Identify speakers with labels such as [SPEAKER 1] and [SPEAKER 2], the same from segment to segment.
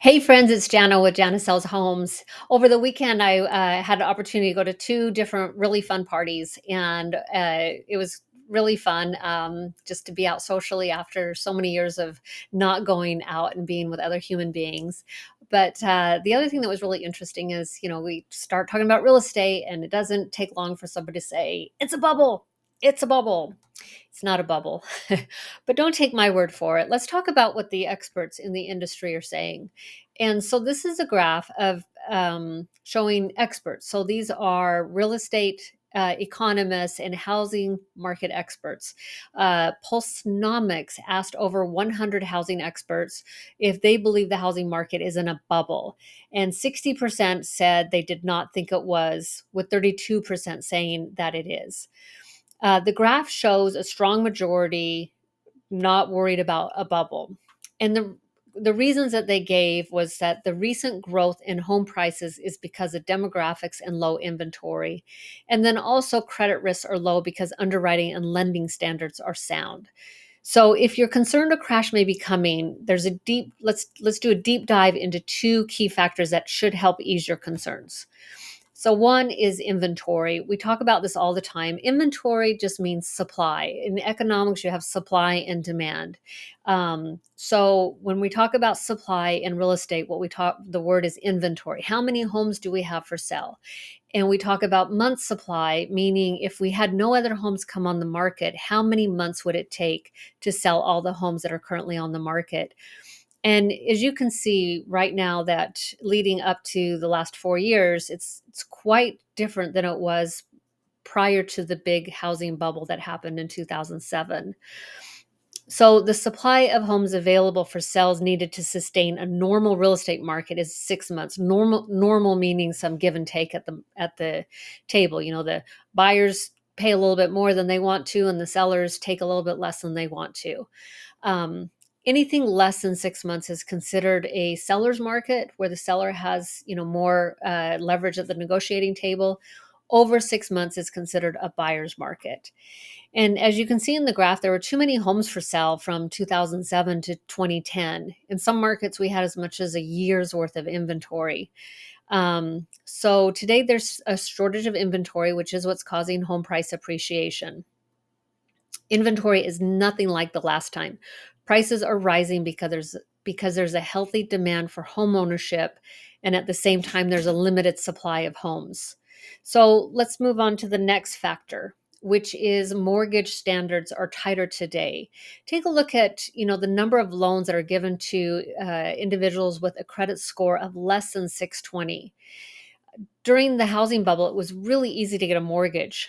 [SPEAKER 1] Hey friends, it's Jana with Jana Sells Homes. Over the weekend, I had an opportunity to go to two different really fun parties, and it was really fun just to be out socially after so many years of not going out and being with other human beings. But the other thing that was really interesting is, we start talking about real estate, and it doesn't take long for somebody to say, "It's a bubble. It's a bubble." It's not a bubble. But don't take my word for it. Let's talk about what the experts in the industry are saying. And so this is a graph of showing experts. So these are real estate economists and housing market experts. Pulsenomics asked over 100 housing experts if they believe the housing market is in a bubble. And 60% said they did not think it was, with 32% saying that it is. The graph shows a strong majority not worried about a bubble. And the reasons that they gave was that the recent growth in home prices is because of demographics and low inventory. And then also credit risks are low because underwriting and lending standards are sound. So if you're concerned a crash may be coming, there's a deep let's do a deep dive into two key factors that should help ease your concerns. So, one is inventory. We talk about this all the time. Inventory just means supply. In economics, you have supply and demand. So, when we talk about supply in real estate, the word is inventory. How many homes do we have for sale? And we talk about month supply, meaning if we had no other homes come on the market, how many months would it take to sell all the homes that are currently on the market? And as you can see right now, that leading up to the last 4 years, it's quite different than it was prior to the big housing bubble that happened in 2007. So the supply of homes available for sales needed to sustain a normal real estate market is 6 months. Normal meaning some give and take at the table. The buyers pay a little bit more than they want to, and the sellers take a little bit less than they want to. Um, Anything less than 6 months is considered a seller's market, where the seller has, more leverage at the negotiating table. Over 6 months is considered a buyer's market. And as you can see in the graph, there were too many homes for sale from 2007 to 2010. In some markets, we had as much as a year's worth of inventory. So today there's a shortage of inventory, which is what's causing home price appreciation. Inventory is nothing like the last time. Prices are rising because there's a healthy demand for home ownership, and at the same time there's a limited supply of homes. So let's move on to the next factor, which is mortgage standards are tighter today. Take a look at the number of loans that are given to individuals with a credit score of less than 620. During the housing bubble, it was really easy to get a mortgage.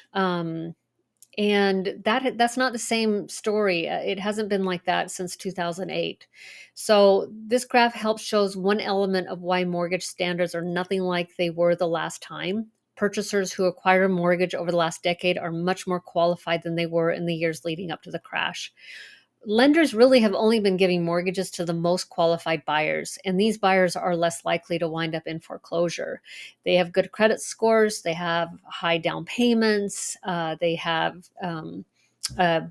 [SPEAKER 1] And that's not the same story. It hasn't been like that since 2008. So this graph helps shows one element of why mortgage standards are nothing like they were the last time. Purchasers who acquire a mortgage over the last decade are much more qualified than they were in the years leading up to the crash. Lenders really have only been giving mortgages to the most qualified buyers, and these buyers are less likely to wind up in foreclosure. They have good credit scores, they have high down payments, they have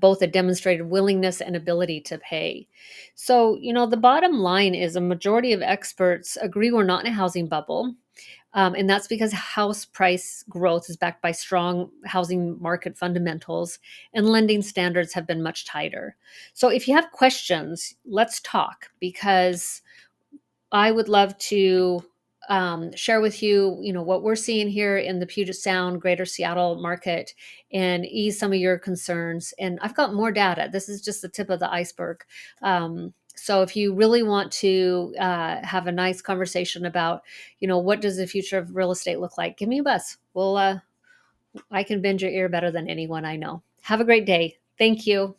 [SPEAKER 1] both a demonstrated willingness and ability to pay. So, the bottom line is a majority of experts agree we're not in a housing bubble. And that's because house price growth is backed by strong housing market fundamentals, and lending standards have been much tighter. So if you have questions, let's talk, because I would love to share with you, what we're seeing here in the Puget Sound, Greater Seattle market, and ease some of your concerns. And I've got more data. This is just the tip of the iceberg. So if you really want to have a nice conversation about, what does the future of real estate look like, give me a buzz. I can bend your ear better than anyone I know. Have a great day. Thank you.